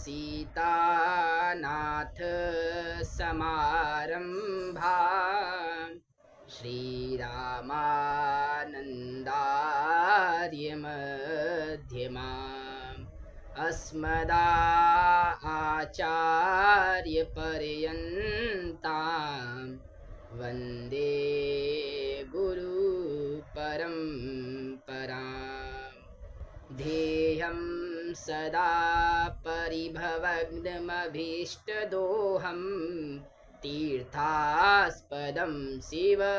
सीतानाथ समारंभा श्रीरामानन्दार्य मध्यमाम् अस्मदाचार्यपर्यन्तां वन्दे गुरुपरम्पराम्। ध्येयं सदा परिभवग्नमभीष्टदोहं तीर्थास्पदं शिवविरञ्चिनुतं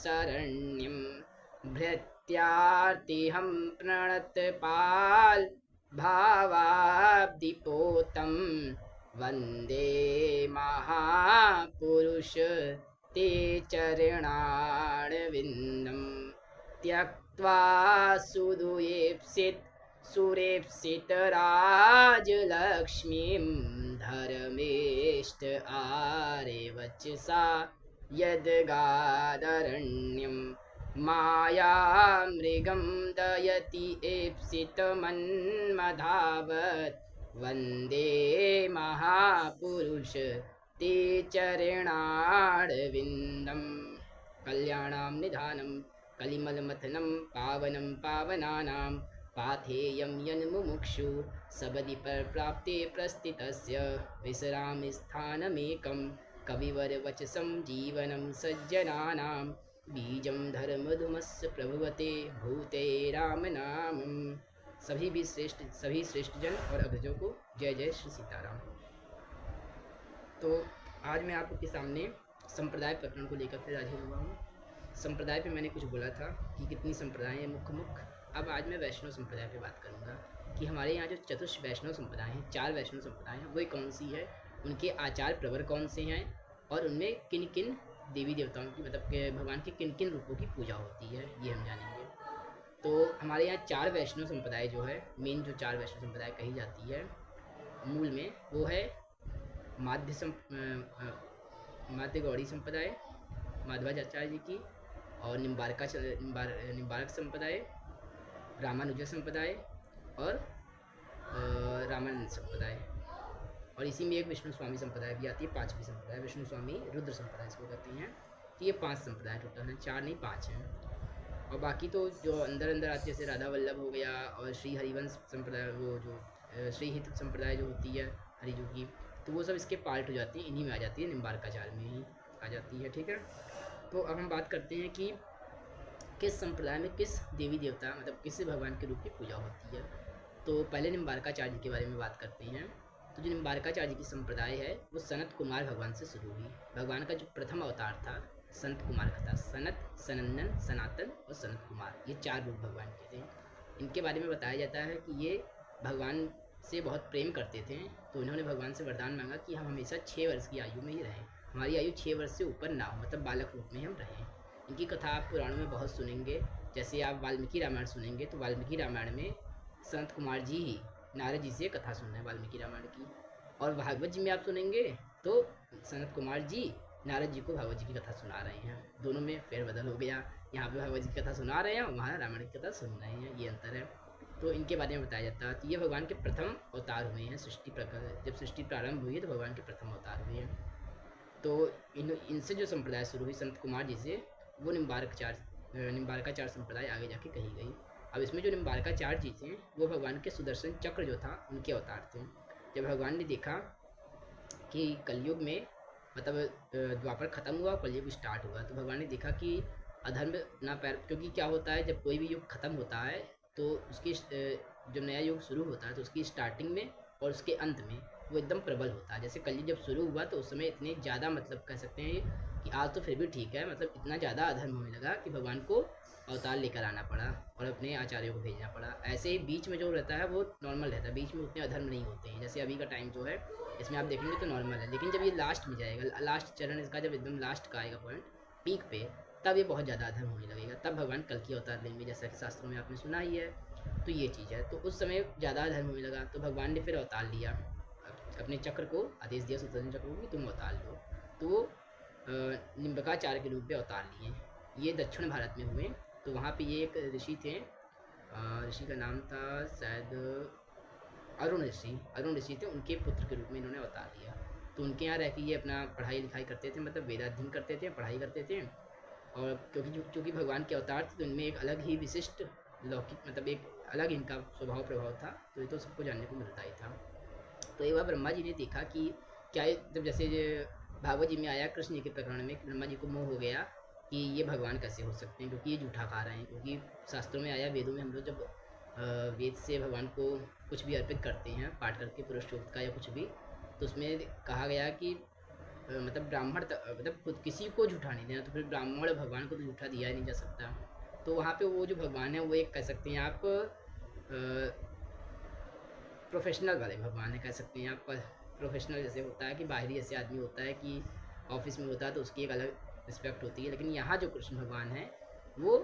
शरण्यं भृत्यार्तिहं प्रणतपाल भावाब्धिपोतं वन्दे महापुरुष ते चरणारविन्दं त्यक्त्वा सुरेप्सितराजलक्ष्मीं धर्मेष्ट आर्यवचसा यद्गादरण्यं मायामृगं दयति एप्सितमन्मधावत् वन्दे महापुरुष ते चरणारविन्दं कल्याणां निधानं कलिमलमथनं पावनं पावनानां पाथेयं यन्मुमुक्षु सबदि परप्राप्ते प्रस्थितस्य विश्रामस्थानमेकं कविवरवचसं जीवनं सज्जनानां बीजं धर्मधुमस्य प्रभवते भूते राम नामम्। सभी श्रेष्ठ जन और अग्रजों को जय जय श्री सीताराम। तो आज मैं आपके सामने संप्रदाय प्रकरण को लेकर फिर हाजिर हुआ हूँ। संप्रदाय पे मैंने कुछ बोला था कि कितनी संप्रदाय हैं मुख्य। अब आज मैं वैष्णव संप्रदाय पे बात करूँगा कि हमारे यहाँ जो चतुष्ट वैष्णव संप्रदाय हैं, 4 वैष्णव संप्रदाय हैं, वो कौन सी है, उनके आचार प्रवर कौन से हैं और उनमें किन किन देवी देवताओं की मतलब भगवान के किन किन रूपों की पूजा होती है, ये हम जानेंगे। तो हमारे यहाँ 4 वैष्णव संप्रदाय जो है, मेन जो 4 वैष्णव संप्रदाय कही जाती है मूल में, वो है माध्य गौड़ी संप्रदाय माधवाचार्य जी की, और निम्बारक संप्रदाय, रामानुज संप्रदाय और रामानंद संप्रदाय, और इसी में एक विष्णु स्वामी संप्रदाय भी आती है, 5वीं संप्रदाय विष्णु स्वामी रुद्र संप्रदाय इसको कहते हैं। तो ये 5 संप्रदाय टोटल हैं, 4 नहीं 5 हैं। और बाकी तो जो अंदर आते हैं जैसे राधा वल्लभ हो गया और श्री हरिवंश संप्रदाय, वो जो श्री हित संप्रदाय जो होती है हरिजू की, तो वो सब इसके पार्ट हो जाती है, इन्हीं में आ जाती है, निम्बारकाचार्य में ही आ जाती है। ठीक है, तो अब हम बात करते हैं कि किस संप्रदाय में किस देवी देवता मतलब किस भगवान के रूप की पूजा होती है। तो पहले निम्बारकाचार्य जी के बारे में बात करते हैं। तो जो निम्बारकाचार्य जी की संप्रदाय है वो सनत कुमार भगवान से शुरू हुई। भगवान का जो प्रथम अवतार था संत कुमार का था। सनत, सनंदन, सनातन और सनत कुमार, ये 4 रूप भगवान के थे। इनके बारे में बताया जाता है कि ये भगवान से बहुत प्रेम करते थे, तो इन्होंने भगवान से वरदान मांगा कि हम हमेशा 6 वर्ष की आयु में ही रहें, हमारी आयु 6 वर्ष से ऊपर ना हो, मतलब बालक रूप में हम रहें। इनकी कथा आप पुराणों में बहुत सुनेंगे, जैसे आप वाल्मीकि रामायण सुनेंगे तो वाल्मीकि रामायण में संत कुमार जी ही नारद जी से कथा सुन रहे हैं वाल्मीकि रामायण की, और भागवत जी में आप सुनेंगे तो सनत कुमार जी नारद जी को भागवत जी की कथा सुना रहे हैं। दोनों में फेरबदल हो गया, यहाँ पे भागवत जी की कथा सुना रहे हैं और वहाँ रामायण की कथा सुन रहे हैं, ये अंतर है। तो इनके बारे में बताया जाता है। तो ये भगवान के प्रथम अवतार हुए हैं जब सृष्टि प्रारंभ हुई है तो भगवान के प्रथम अवतार हुए हैं। तो इनसे जो संप्रदाय शुरू हुई संत कुमार जी से, वो निम्बारकाचार्य संप्रदाय आगे जाके कही गई। अब इसमें जो निम्बारकाचार्य जी थे वो भगवान के सुदर्शन चक्र जो था उनके अवतार थे। जब भगवान ने देखा कि कलयुग में मतलब द्वापर खत्म हुआ और कलयुग स्टार्ट हुआ, तो भगवान ने देखा कि अधर्म ना पैर, क्योंकि क्या होता है जब कोई भी युग खत्म होता है तो उसकी जब नया युग शुरू होता है तो उसकी स्टार्टिंग में और उसके अंत में वो एकदम प्रबल होता है। जैसे कलयुग जब शुरू हुआ तो उस समय इतने ज़्यादा मतलब कह सकते हैं कि आज तो फिर भी ठीक है, मतलब इतना ज़्यादा अधर्म होने लगा कि भगवान को अवतार लेकर आना पड़ा और अपने आचार्यों को भेजना पड़ा। ऐसे ही बीच में जो रहता है वो नॉर्मल रहता है, बीच में उतने अधर्म नहीं होते हैं। जैसे अभी का टाइम जो है इसमें आप देखेंगे तो नॉर्मल है, लेकिन जब ये लास्ट में जाएगा, लास्ट चरण इसका जब एकदम लास्ट का आएगा पॉइंट पीक पे, तब ये बहुत ज़्यादा अधर्म होने लगेगा। तब भगवान कल की अवतार लेंगे, जैसा कि शास्त्रों में आपने सुना ही है। तो ये चीज़ है, तो उस समय ज़्यादा अधर्म होने लगा तो भगवान ने फिर अवतार लिया, अपने चक्र को आदेश दिया सुदर्शन चक्र को कि तुम अवतार लो। तो वो निम्बकाचार्य के रूप में अवतार लिए। ये दक्षिण भारत में हुए। तो वहाँ पे ये एक ऋषि थे, ऋषि का नाम था शायद अरुण ऋषि थे, उनके पुत्र के रूप में इन्होंने अवतार लिया। तो उनके यहाँ रह के ये अपना पढ़ाई लिखाई करते थे, मतलब वेदाध्ययन करते थे, पढ़ाई करते थे। और क्योंकि भगवान के अवतार थे तो इनमें एक अलग ही विशिष्ट लौकिक, मतलब एक अलग इनका स्वभाव प्रभाव था। तो ये तो सबको जानने को मिलता ही था। तो एक बार ब्रह्मा जी ने देखा कि क्या जब जैसे भागवत जी में आया कृष्ण जी के प्रकरण में, ब्रह्मा जी को मोह हो गया कि ये भगवान कैसे हो सकते हैं, क्योंकि ये झूठा खा रहे हैं। क्योंकि शास्त्रों में आया, वेदों में हम लोग जब वेद से भगवान को कुछ भी अर्पित करते हैं, पाठ करके पुरुषोक्त का या कुछ भी, तो उसमें कहा गया कि मतलब ब्राह्मण मतलब खुद किसी को झूठा नहीं देना। तो फिर ब्राह्मण भगवान को तो झूठा दिया ही नहीं जा सकता। तो वहाँ पे वो जो भगवान है वो एक कह सकते हैं आप प्रोफेशनल वाले भगवान है, कह सकते हैं आप। प्रोफेशनल जैसे होता है कि बाहरी ऐसे आदमी होता है कि ऑफिस में होता है तो उसकी एक अलग रिस्पेक्ट होती है, लेकिन यहाँ जो कृष्ण भगवान है वो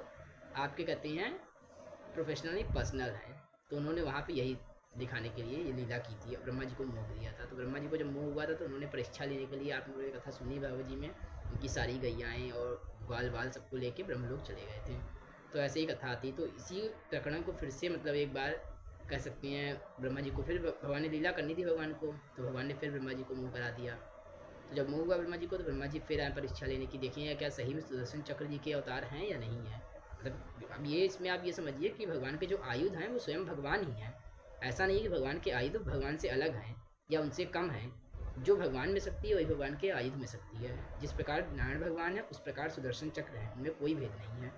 आपके कहते हैं प्रोफेशनल नहीं, पर्सनल है। तो उन्होंने वहाँ पे यही दिखाने के लिए ये लीला की थी। ब्रह्मा जी को मोह लिया था। तो ब्रह्मा जी को जब मोह हुआ था तो उन्होंने परीक्षा लेने के लिए, आप लोगों ने कथा सुनी भागवत जी में, उनकी सारी गैयाएँ और ग्वाल वाल सबको लेके ब्रह्मलोक चले गए थे। तो ऐसे ही कथा आती। तो इसी प्रकरण को फिर से मतलब एक बार कह सकते हैं ब्रह्मा जी को फिर भगवान ने लीला करनी थी भगवान को, तो भगवान ने फिर ब्रह्मा जी को मोह करा दिया। तो जब मोह हुआ ब्रह्मा जी को तो ब्रह्मा जी फिर आए परीक्षा लेने की, देखें क्या सही में सुदर्शन चक्र जी के अवतार हैं या नहीं है। मतलब अब ये इसमें आप ये समझिए कि भगवान के जो आयुध हैं वो स्वयं भगवान ही हैं। ऐसा नहीं है कि भगवान के आयुध भगवान से अलग हैं या उनसे कम हैं। जो भगवान में शक्ति है वही भगवान के आयुध में शक्ति है। जिस प्रकार नारायण भगवान है उस प्रकार सुदर्शन चक्र है, उनमें कोई भेद नहीं है,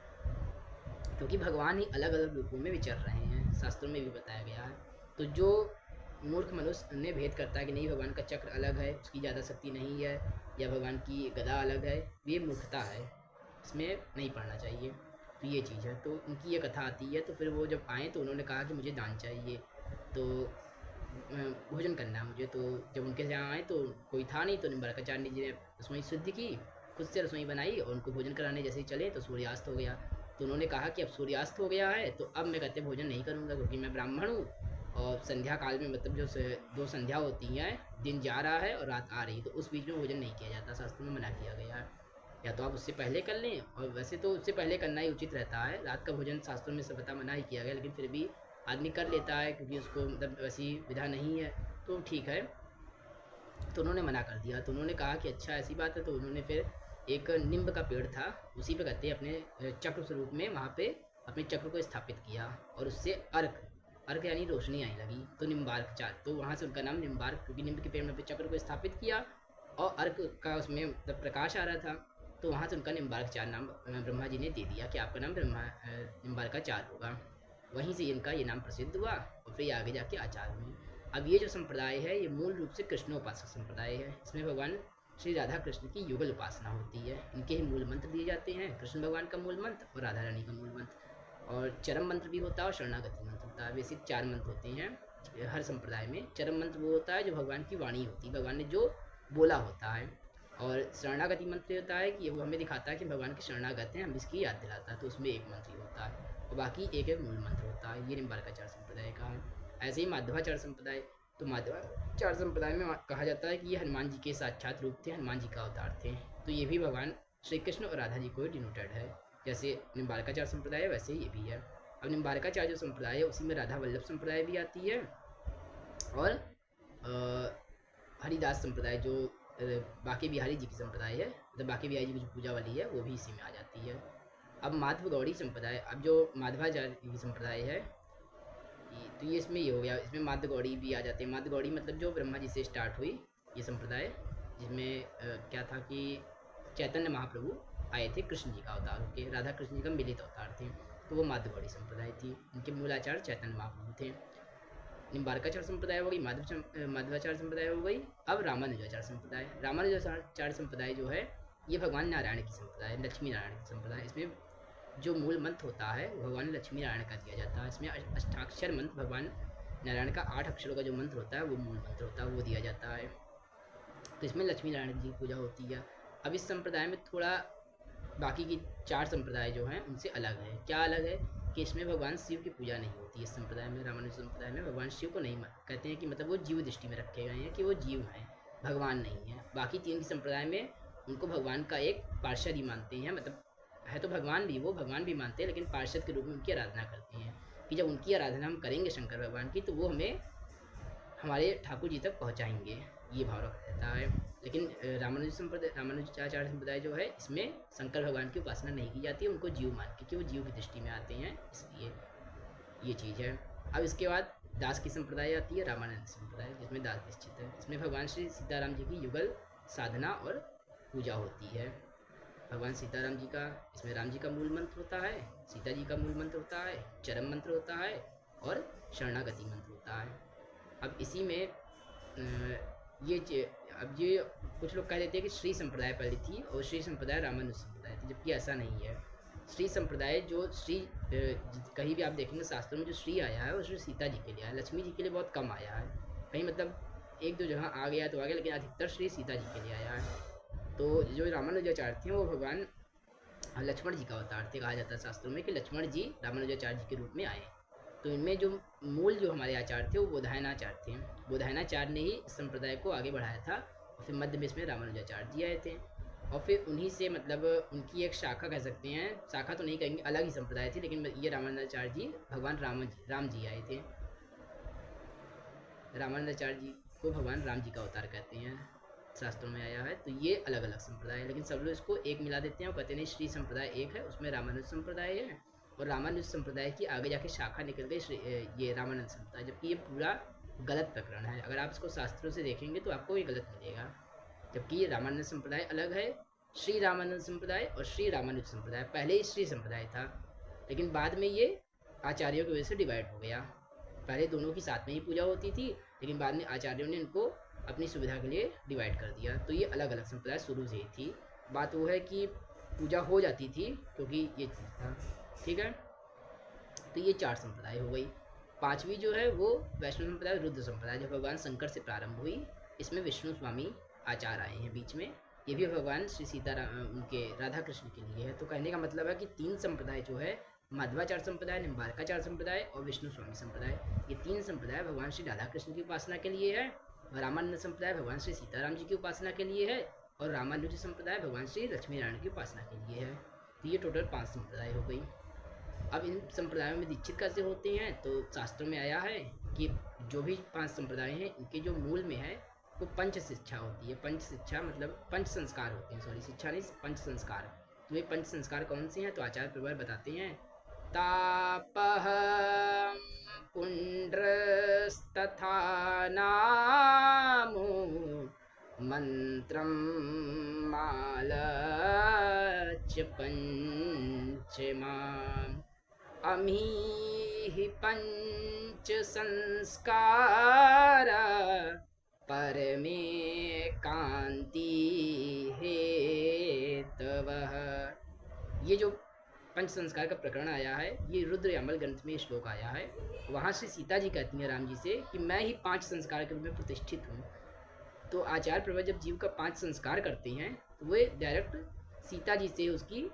क्योंकि भगवान ही अलग अलग रूपों में विचर रहे हैं, शास्त्रों में भी बताया गया है। तो जो मूर्ख मनुष्य ने भेद करता है कि नहीं भगवान का चक्र अलग है, उसकी ज़्यादा शक्ति नहीं है, या भगवान की गदा अलग है, ये मूर्खता है, इसमें नहीं पढ़ना चाहिए। तो ये चीज़ है। तो उनकी ये कथा आती है। तो फिर वो जब आए तो उन्होंने कहा कि मुझे दान चाहिए, तो भोजन करना है मुझे। तो जब उनके यहाँ आए तो कोई था नहीं, तो निम्बारकाचार्य जी ने रसोई शुद्धि की, खुद से रसोई बनाई और उनको भोजन कराने जैसे ही चले तो सूर्यास्त हो गया। तो उन्होंने कहा कि अब सूर्यास्त हो गया है तो अब मैं कहते भोजन नहीं करूँगा, क्योंकि मैं ब्राह्मण हूँ और संध्या काल में मतलब जो दो संध्या होती हैं, दिन जा रहा है और रात आ रही, तो उस बीच में भोजन नहीं किया जाता, शास्त्र में मना किया गया है। या तो आप उससे पहले कर लें, और वैसे तो उससे पहले करना ही उचित रहता है। रात का भोजन शास्त्रों में सब मना ही किया गया, लेकिन फिर भी आदमी कर लेता है क्योंकि उसको मतलब वैसी विधा नहीं है, तो ठीक है। तो उन्होंने मना कर दिया। तो उन्होंने कहा कि अच्छा ऐसी बात है। तो उन्होंने फिर एक नींब का पेड़ था, उसी पे कहते हैं अपने चक्र स्वरूप में वहाँ पे अपने चक्र को स्थापित किया, और उससे अर्क यानी रोशनी आने लगी। तो निम्बार्क चार, तो वहाँ से उनका नाम निम्बार्क, क्योंकि नींब के पेड़ में चक्र को स्थापित किया और अर्क का उसमें मतलब प्रकाश आ रहा था, तो वहाँ से उनका निम्बार्काचार्य नाम ब्रह्मा जी ने दे दिया कि आपका नाम निम्बार्काचार्य होगा। वहीं से इनका ये नाम प्रसिद्ध हुआ और फिर आगे जाके आचार्य हुए। अब ये जो संप्रदाय है ये मूल रूप से कृष्णोपासक संप्रदाय है। इसमें भगवान श्री राधा कृष्ण की युगल उपासना होती है। इनके ही मूल मंत्र दिए जाते हैं, कृष्ण भगवान का मूल मंत्र और राधा रानी का मूल मंत्र, और चरम मंत्र भी होता है और शरणागति मंत्र होता है। बेसिक 4 मंत्र होते हैं हर संप्रदाय में। चरम मंत्र वो होता है जो भगवान की वाणी होती है, भगवान ने जो बोला होता है, और शरणागति मंत्र होता है कि वो हमें दिखाता है कि भगवान के शरणागत हैं, हम इसकी याद दिलाता है, तो उसमें एक मंत्र ही होता है और बाकी एक एक मूल मंत्र होता है। ये निम्बार्काचार्य संप्रदाय का है। ऐसे ही माधवाचार्य संप्रदाय, तो माधवाचार्य संप्रदाय में कहा जाता है कि ये हनुमान जी के साक्षात रूप थे, हनुमान जी का अवतार थे। तो ये भी भगवान श्री कृष्ण और राधा जी को डिनोटेड है। जैसे निम्बार्काचार्य संप्रदाय है वैसे ये भी है। अब निम्बार्काचार्य जो संप्रदाय है उसी में राधा वल्लभ संप्रदाय भी आती है, और हरिदास संप्रदाय जो बाकी बिहारी जी की संप्रदाय है, मतलब बाकी बिहारी जी की जो पूजा वाली है वो भी इसी में आ जाती है। अब माधव गौड़ी संप्रदाय, अब जो माधवाचार्य की संप्रदाय है तो ये इसमें ये हो गया, इसमें माधव गौड़ी भी आ जाते हैं। माधव गौड़ी मतलब जो ब्रह्मा जी से स्टार्ट हुई ये संप्रदाय, जिसमें क्या था कि चैतन्य महाप्रभु आए थे कृष्ण जी का अवतार होके, राधा कृष्ण जी का मिलित अवतार थे, तो वो माधव गौड़ी संप्रदाय थी। इनके मूलाचार्य चैतन्य महाप्रभु थे। निम्बार्काचार्य संप्रदाय हो गई, माधवाचार्य संप्रदाय हो गई। अब रामानुजाचार्य संप्रदाय, रामानुजाचार्य संप्रदाय जो है ये भगवान नारायण की संप्रदाय, लक्ष्मी नारायण की संप्रदाय। इसमें जो मूल मंत्र होता है भगवान लक्ष्मी नारायण का दिया जाता है। इसमें अष्टाक्षर मंत्र भगवान नारायण का 8 अक्षरों का जो मंत्र होता है वो मूल मंत्र होता है, वो दिया जाता है। तो इसमें लक्ष्मी नारायण जी की पूजा होती है। अब इस संप्रदाय में थोड़ा बाकी की 4 संप्रदाय जो हैं उनसे अलग है। क्या अलग है कि इसमें भगवान शिव की पूजा नहीं होती। इस संप्रदाय में, रामानुज संप्रदाय में भगवान शिव को नहीं कहते हैं कि मतलब वो जीव दृष्टि में रखे गए हैं कि वो जीव हैं, भगवान नहीं है। बाकी 3 की संप्रदाय में उनको भगवान का एक पार्षद ही मानते हैं, मतलब है तो भगवान भी, वो भगवान भी मानते हैं, लेकिन पार्षद के रूप में उनकी आराधना करते हैं कि जब उनकी आराधना हम करेंगे शंकर भगवान की तो वो हमें हमारे ठाकुर जी तक पहुँचाएंगे, ये भाव रहता है। लेकिन रामानुजाचार्य संप्रदाय जो है, इसमें शंकर भगवान की उपासना नहीं की जाती है, उनको जीव मान के, कि वो जीव की दृष्टि में आते हैं, इसलिए ये चीज़ है। अब इसके बाद दास की संप्रदाय आती है, रामानंद संप्रदाय, जिसमें दास निश्चित है। इसमें भगवान श्री सीताराम जी की युगल साधना और पूजा होती है। भगवान सीताराम जी का, इसमें राम जी का मूल मंत्र होता है, सीता जी का मूल मंत्र होता है, चरम मंत्र होता है और शरणागति मंत्र होता है। अब इसी में अब ये कुछ लोग कह देते हैं कि श्री संप्रदाय पहले थी और श्री संप्रदाय रामानुज संप्रदाय थी, जबकि ऐसा नहीं है। श्री संप्रदाय जो श्री कहीं भी आप देखेंगे शास्त्रों में जो श्री आया है वो श्री सीता जी के लिए आया है, लक्ष्मी जी के लिए बहुत कम आया है। कहीं मतलब एक दो जगह आ गया तो आ गया, लेकिन अधिकतर श्री सीता जी के लिए आया है। तो जो रामानुजाचार्य थे वो भगवान लक्ष्मण जी का अवतार थे। कहा जाता है शास्त्रों में कि लक्ष्मण जी रामानुजाचार्य जी के रूप में आए। तो इनमें जो मूल जो हमारे आचार्य थे वो बोधायनाचार्य थे। बोधायनाचार्य ने ही इस संप्रदाय को आगे बढ़ाया था। फिर मध्य में इसमें रामानुजाचार्य जी आए थे और फिर उन्हीं से मतलब उनकी एक शाखा कह सकते हैं, शाखा तो नहीं कहेंगे, अलग ही संप्रदाय थी, लेकिन ये रामानुजाचार्य जी भगवान राम जी आए थे। रामानुजाचार्य जी को भगवान राम जी का अवतार कहते हैं, शास्त्रों में आया है। तो ये अलग अलग संप्रदाय है, लेकिन सब लोग इसको एक मिला देते हैं और कहते हैं नहीं, श्री संप्रदाय एक है, उसमें रामानुज संप्रदाय है और रामानुज संप्रदाय की आगे जाके शाखा निकल गई ये रामानंद संप्रदाय, जबकि ये पूरा गलत प्रकरण है। अगर आप इसको शास्त्रों से देखेंगे तो आपको ये गलत मिलेगा। जबकि ये रामानंद संप्रदाय अलग है, श्री रामानंद संप्रदाय और श्री रामानुज संप्रदाय। पहले ही श्री संप्रदाय था, लेकिन बाद में ये आचार्यों की वजह से डिवाइड हो गया। पहले दोनों की साथ में ही पूजा होती थी, लेकिन बाद में आचार्यों ने इनको अपनी सुविधा के लिए डिवाइड कर दिया। तो ये अलग अलग संप्रदाय शुरू से ही थी। बात वो है कि पूजा हो जाती थी क्योंकि ये चीज़ था, ठीक है। तो ये 4 संप्रदाय हो गई। 5वीं जो है वो वैष्णव संप्रदाय, रुद्र संप्रदाय, जो भगवान शंकर से प्रारंभ हुई। इसमें विष्णु स्वामी आचार्य आए हैं बीच में। ये भी भगवान श्री सीताराम उनके राधा कृष्ण के लिए है। तो कहने का मतलब है कि 3 संप्रदाय जो है, माधवाचार्य संप्रदाय, निम्बारकाचार्य संप्रदाय और विष्णु स्वामी संप्रदाय, ये 3 संप्रदाय भगवान श्री राधा कृष्ण की उपासना के लिए है। रामानंद संप्रदाय भगवान श्री सीताराम जी की उपासना के लिए है और रामानुज संप्रदाय भगवान श्री लक्ष्मी नारायण की उपासना के लिए है। तो ये टोटल 5 संप्रदाय हो गई। अब इन संप्रदायों में दीक्षित कैसे होते हैं, तो शास्त्रों में आया है कि जो भी 5 संप्रदाय हैं, इनके जो मूल में है वो पंच शिक्षा होती है। पंच शिक्षा मतलब पंच संस्कार होते हैं, सॉरी शिक्षा नहीं, पंच संस्कार। तो ये पंच संस्कार कौन से हैं, तो आचार्य प्रवर बताते हैं। तापह पुण्ड्रस्तथा नामो मंत्रम मालच पंचमा अमीहि पंच संस्कार परमे कांति हेतवः। ये जो पंच संस्कार का प्रकरण आया है, ये रुद्र यामल ग्रंथ में श्लोक आया है। वहाँ से सीता जी कहती हैं राम जी से कि मैं ही 5 संस्कार के रूप में प्रतिष्ठित हूँ। तो आचार्य प्रवर जब जीव का 5 संस्कार करते हैं तो वे डायरेक्ट सीता जी से उसकी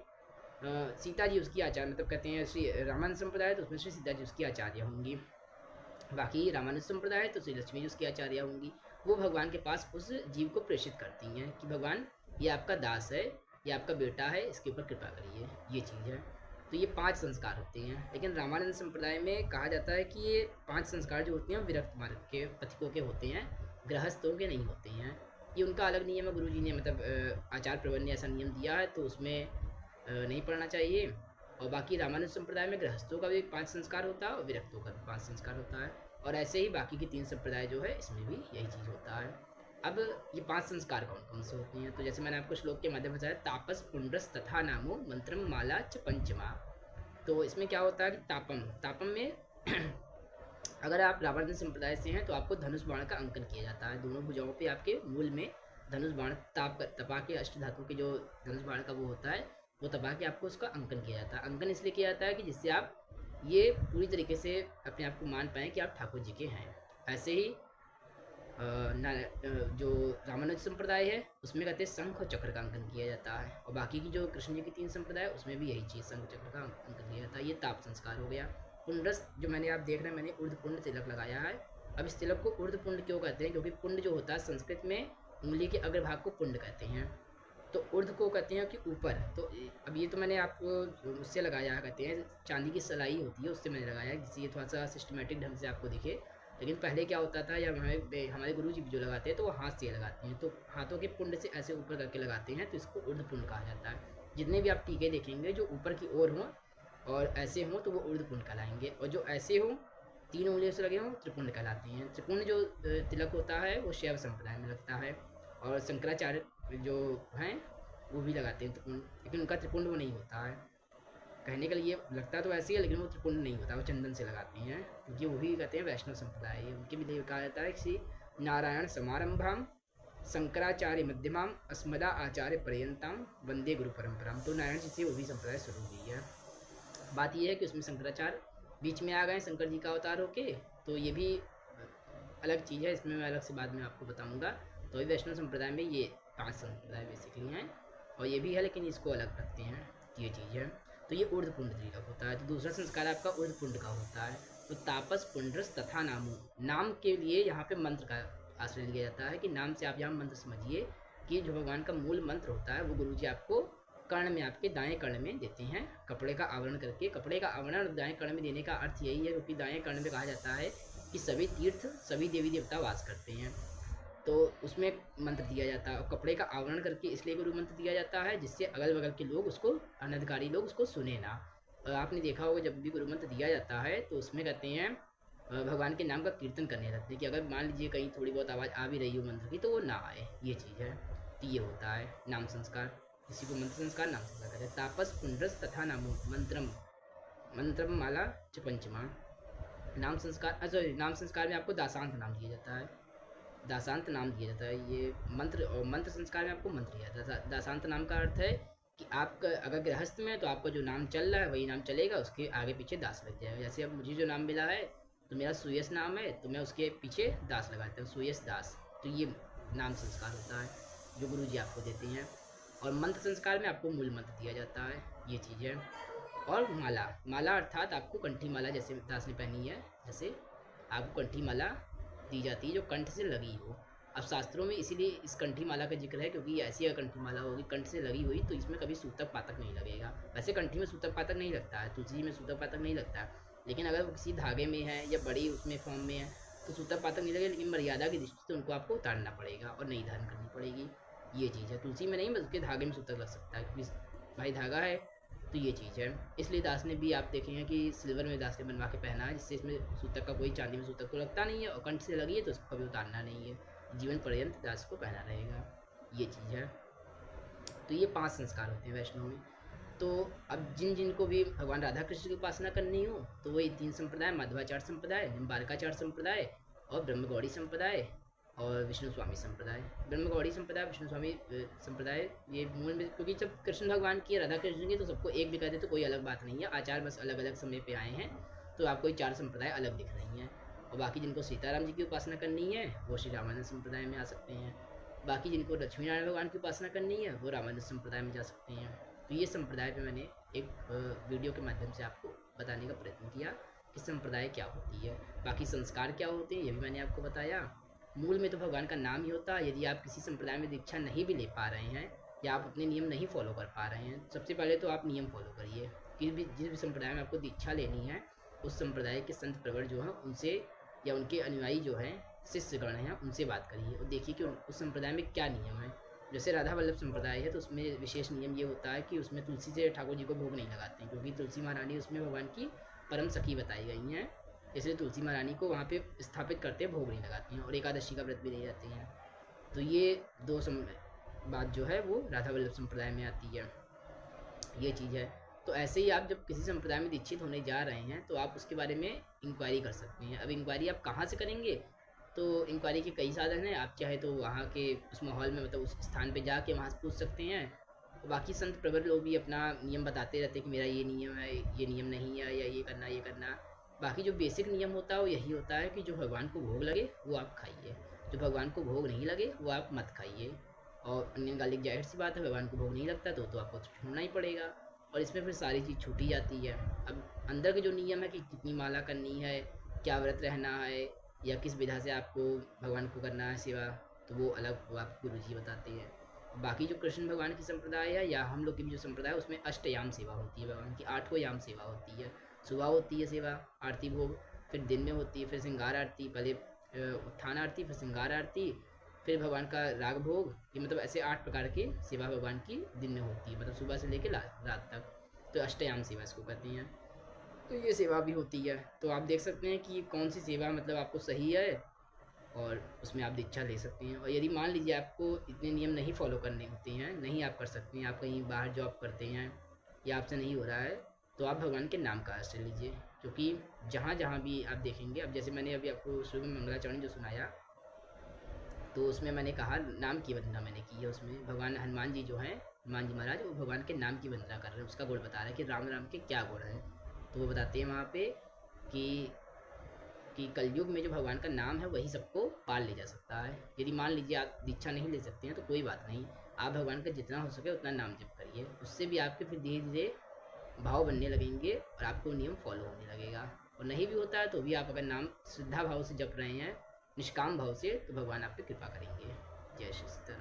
सीता जी उसकी आचार्य, मतलब कहते हैं श्री रामानंद संप्रदाय तो उसमें श्री सीता जी उसकी आचार्य होंगी। बाकी रामानुज संप्रदाय तो श्री लक्ष्मी जी उसकी आचार्य होंगी। वो भगवान के पास उस जीव को प्रेषित करती हैं कि भगवान ये आपका दास है, ये आपका बेटा है, इसके ऊपर कृपा करिए, ये चीज़ है। तो ये 5 संस्कार होते हैं। लेकिन रामानंद संप्रदाय में कहा जाता है कि ये 5 संस्कार जो होते हैं विरक्त मार्ग के पथिकों के होते हैं, गृहस्थों के नहीं होते हैं। ये उनका अलग नियम है, गुरु जी ने मतलब आचार्य प्रवर ने ऐसा नियम दिया है, तो उसमें नहीं पढ़ना चाहिए। और बाकी रामानुज संप्रदाय में गृहस्थों का भी 5 संस्कार होता है और विरक्तों का भी 5 संस्कार होता है। और ऐसे ही बाकी की 3 संप्रदाय जो है इसमें भी यही चीज़ होता है। अब ये 5 संस्कार कौन कौन से होते हैं, तो जैसे मैंने आपको श्लोक के माध्यम बताया, तापस पुंड्रस तथा नामो मंत्रम माला च पंचमा। तो इसमें क्या होता है कि तापम में अगर आप रामानंद संप्रदाय से हैं तो आपको धनुष बाण का अंकन किया जाता है। दोनों भुजाओं पे आपके मूल में धनुष बाण तपा के अष्ट धातु के जो धनुष बाण का वो होता है, वो तपा के आपको उसका अंकन किया जाता है। अंकन इसलिए किया जाता है कि जिससे आप ये पूरी तरीके से अपने आप को मान पाएँ कि आप ठाकुर जी के हैं। ऐसे ही जो रामानुज संप्रदाय है उसमें कहते हैं शंख और चक्र का अंकन किया जाता है। और बाकी की जो कृष्ण जी की 3 संप्रदाय है उसमें भी यही चीज़ शंख चक्र का अंकन किया जाता है। ये ताप संस्कार हो गया। पुंड्रस जो मैंने आप देख रहे हैं, मैंने ऊर्ध्व पुंड तिलक लगाया है। अब इस तिलक को ऊर्ध्व पुंड क्यों कहते हैं, क्योंकि पुंड जो होता है संस्कृत में उंगली के अग्रभाग को पुंड कहते हैं, तो ऊर्ध्व को कहते हैं कि ऊपर। तो अब ये तो मैंने आपको उससे लगाया है, कहते हैं चांदी की सलाई होती है उससे मैंने लगाया है, जिससे ये थोड़ा सा सिस्टमेटिक ढंग से आपको दिखे। लेकिन पहले क्या होता था, या हमारे हमारे गुरु जी जो लगाते हैं तो वो हाथ से लगाते हैं, तो हाथों के पुंड से ऐसे ऊपर करके लगाते हैं, तो इसको ऊर्ध्व पुंड कहा जाता है। जितने भी आप टीके देखेंगे जो ऊपर की ओर हों और ऐसे हों तो वो ऊर्ध्व पुंड कहलाएंगे, और जो ऐसे हों 3 उंगलियों से लगे हों त्रिपुंड कहलाते हैं। त्रिपुंड जो तिलक होता है वो शैव संप्रदाय में लगता है, और शंकराचार्य जो हैं वो भी लगाते हैं त्रिपुंड, लेकिन उनका त्रिपुंड वो नहीं होता है। कहने के लिए लगता तो ऐसे ही है, लेकिन वो त्रिपुंड नहीं होता, वो चंदन से लगाते हैं, क्योंकि वो भी कहते हैं वैष्णव संप्रदाय है। उनके भी कहा जाता है कि नारायण समारंभाम शंकराचार्य मध्यमाम अस्मदा आचार्य पर्यंताम वंदे गुरु परंपराम। तो नारायण जी से वो भी संप्रदाय शुरू हुई है। बात यह है कि उसमें शंकराचार्य बीच में आ गए शंकर जी का अवतार होके, तो ये भी अलग चीज़ है, इसमें मैं अलग से बाद में आपको बताऊंगा। तो ये वैष्णव संप्रदाय में ये 5 संप्रदाय बेसिकली हैं, और ये भी है लेकिन इसको अलग रखते हैं, ये चीज़ है। तो ये ऊर्ध्व पुंड तिलक होता है। तो दूसरा संस्कार आपका ऊर्ध्व पुंड का होता है। तो तापस पुंड्रस तथा नामो, नाम के लिए यहाँ पे मंत्र का आश्रय लिया जाता है, कि नाम से आप यहाँ मंत्र समझिए कि जो भगवान का मूल मंत्र होता है वो गुरु जी आपको कर्ण में, आपके दाएं कर्ण में देते हैं, कपड़े का आवरण करके। कपड़े का आवरण दाएं कर्ण में देने का अर्थ यही है, क्योंकि दाएं कर्ण में कहा जाता है कि सभी तीर्थ सभी देवी देवता वास करते हैं, तो उसमें मंत्र दिया जाता है। और कपड़े का आवरण करके इसलिए गुरु मंत्र दिया जाता है जिससे अगल बगल के लोग उसको, अनधिकारी लोग उसको सुने ना। और आपने देखा होगा जब भी गुरु मंत्र दिया जाता है तो उसमें कहते हैं भगवान के नाम का कीर्तन करने रहते हैं, कि अगर मान लीजिए कहीं थोड़ी बहुत आवाज़ आ भी रही हो मंत्र की तो वो ना आए, ये चीज़ है। तो ये होता है नाम संस्कार, इसी को मंत्र संस्कार नाम संस्कार कहते हैं। तापस पुंड्रस तथा नामो मंत्रम, मंत्रम माला च पंचमा। नाम संस्कार, सॉरी, नाम संस्कार में आपको दासांत नाम दिया जाता है, दासांत नाम दिया जाता है। ये मंत्र, और मंत्र संस्कार में आपको मंत्र दिया जाता है। दासांत नाम का अर्थ है कि आपका अगर गृहस्थ में तो आपका जो नाम चल रहा है वही नाम चलेगा, उसके आगे पीछे दास लग जाएगा। जैसे अब मुझे जो नाम मिला है तो मेरा सुयस नाम है, तो मैं उसके पीछे दास लगाता हूँ, सुयस दास। तो ये नाम संस्कार होता है जो गुरु जी आपको देते हैं। और मंत्र संस्कार में आपको मूल मंत्र दिया जाता है, ये चीज़ है। और माला, माला अर्थात आपको कंठी माला जैसे दास ने पहनी है, जैसे आपको कंठी माला दी जाती है जो कंठ से लगी हो। अब शास्त्रों में इसीलिए इस कंठी माला का जिक्र है, क्योंकि ऐसी अगर कंठी माला होगी कंठ से लगी हुई तो इसमें कभी सूतक पातक नहीं लगेगा। वैसे कंठी में सूतक पातक नहीं लगता है, तुलसी में सूतक पातक नहीं लगता है, लेकिन अगर वो किसी धागे में है या बड़ी उसमें फॉर्म में है तो सूतक पातक नहीं लगेगा, लेकिन मर्यादा की दृष्टि से उनको आपको उतारना पड़ेगा और नई धारण करनी पड़ेगी, ये चीज़ है। तुलसी में नहीं, बस उसके धागे में सूतक लग सकता है, क्योंकि भाई धागा है, तो ये चीज़ है। इसलिए दास ने भी आप देखेंगे कि सिल्वर में दास ने बनवा के पहना है, जिससे इसमें सूतक का कोई, चांदी में सूतक तो लगता नहीं है, और कंठ से लगी है तो उसको कभी उतारना नहीं है, जीवन पर्यंत दास को पहना रहेगा, ये चीज़ है। तो ये 5 संस्कार होते हैं वैष्णव में। तो अब जिन जिन को भी भगवान राधा कृष्ण की उपासना करनी हो तो वही 3 संप्रदाय, माधवाचार्य संप्रदाय, निम्बारकाचार्य संप्रदाय और ब्रह्मगौड़ी संप्रदाय और विष्णु स्वामी संप्रदाय। ब्रह्मगौड़ी संप्रदाय, विष्णु स्वामी संप्रदाय, ये मूल में, क्योंकि जब कृष्ण भगवान की, राधा कृष्ण की, तो सबको एक भी कहते तो कोई अलग बात नहीं है, आचार बस अलग अलग समय पे आए हैं, तो आपको ये 4 संप्रदाय अलग दिख रही हैं। और बाकी जिनको सीताराम जी की उपासना करनी है वो श्री रामानंद संप्रदाय में आ सकते हैं, बाकी जिनको लक्ष्मी नारायण भगवान की उपासना करनी है वो रामानंद संप्रदाय में जा सकते हैं। तो ये संप्रदाय पे मैंने एक वीडियो के माध्यम से आपको बताने का प्रयत्न किया कि संप्रदाय क्या होती है, बाकी संस्कार क्या होते हैं ये भी मैंने आपको बताया। मूल में तो भगवान का नाम ही होता है। यदि आप किसी संप्रदाय में दीक्षा नहीं भी ले पा रहे हैं या आप अपने नियम नहीं फॉलो कर पा रहे हैं, सबसे पहले तो आप नियम फॉलो करिए। जिस भी संप्रदाय में आपको दीक्षा लेनी है उस संप्रदाय के संत प्रवर जो हैं उनसे, या उनके अनुयायी जो हैं, शिष्यगण हैं, उनसे बात करिए और देखिए कि उस संप्रदाय में क्या नियम है। जैसे राधा वल्लभ संप्रदाय है तो उसमें विशेष नियम ये होता है कि उसमें तुलसी से ठाकुर जी को भोग नहीं लगाते हैं, क्योंकि तुलसी महारानी उसमें भगवान की परम सखी बताई गई हैं, इसलिए तुलसी महारानी को वहाँ पे स्थापित करते भोग नहीं लगाती हैं, और एकादशी का व्रत भी नहीं रहते हैं। तो ये दो बात जो है वो राधा वल्लभ संप्रदाय में आती है, ये चीज़ है। तो ऐसे ही आप जब किसी संप्रदाय में दीक्षित होने जा रहे हैं तो आप उसके बारे में इंक्वायरी कर सकते हैं। अब इंक्वायरी आप कहाँ से करेंगे, तो इंक्वायरी के कई साधन हैं। आप चाहे तो वहाँ के उस माहौल में, मतलब उस स्थान पे जाके वहाँ से पूछ सकते हैं। बाकी संत प्रवर लोग भी अपना नियम बताते रहते हैं कि मेरा ये नियम है, ये नियम नहीं है, या ये करना, ये करना। बाकी जो बेसिक नियम होता है वो यही होता है कि जो भगवान को भोग लगे वो आप खाइए, जो भगवान को भोग नहीं लगे वो आप मत खाइए। और अन्य गालिक जाहिर सी बात है, भगवान को भोग नहीं लगता तो आपको छोड़ना ही पड़ेगा, और इसमें फिर सारी चीज़ छूटी जाती है। अब अंदर के जो नियम है कि कितनी माला करनी है, क्या व्रत रहना है, या किस विधा से आपको भगवान को करना है सेवा, तो वो अलग वो आपको गुरु जी बताते हैं। बाकी जो कृष्ण भगवान की संप्रदाय है या हम लोग की भी जो संप्रदाय है उसमें अष्टयाम सेवा होती है, भगवान की 8 याम सेवा होती है। सुबह होती है सेवा, आरती भोग, फिर दिन में होती है, फिर श्रृंगार आरती, पहले उत्थान आरती, फिर श्रृंगार आरती, फिर भगवान का राग भोग। ये मतलब ऐसे 8 प्रकार की सेवा भगवान की दिन में होती है, मतलब सुबह से लेकर रात तक। तो अष्टयाम सेवा इसको कहते हैं। तो ये सेवा भी होती है। तो आप देख सकते हैं कि कौन सी सेवा मतलब आपको सही है, और उसमें आप दीक्षा ले सकते हैं। और यदि मान लीजिए आपको इतने नियम नहीं फॉलो करने होते हैं, नहीं आप कर सकते हैं, आप कहीं बाहर जॉब करते हैं या आपसे नहीं हो रहा है, तो आप भगवान के नाम का आश्रय लीजिए। क्योंकि जहाँ जहाँ भी आप देखेंगे, अब जैसे मैंने अभी आपको शुरू में मंगलाचरण जो सुनाया, तो उसमें मैंने कहा नाम की वंदना मैंने की है। उसमें भगवान हनुमान जी जो हैं, हनुमान जी महाराज, वो भगवान के नाम की वंदना कर रहे हैं, उसका गुण बता रहे हैं कि राम राम के क्या गुण हैं। तो वो बताते हैं वहाँ पे कि कलयुग में जो भगवान का नाम है वही सबको पार ले जा सकता है। यदि मान लीजिए आप दीक्षा नहीं ले सकते हैं तो कोई बात नहीं, आप भगवान का जितना हो सके उतना नाम जप करिए, उससे भी आपके फिर धीरे धीरे भाव बनने लगेंगे और आपको नियम फॉलो होने लगेगा। और नहीं भी होता है तो भी आप अगर नाम श्रद्धा भाव से जप रहे हैं, निष्काम भाव से, तो भगवान आप पे कृपा करेंगे। जय श्री सीता।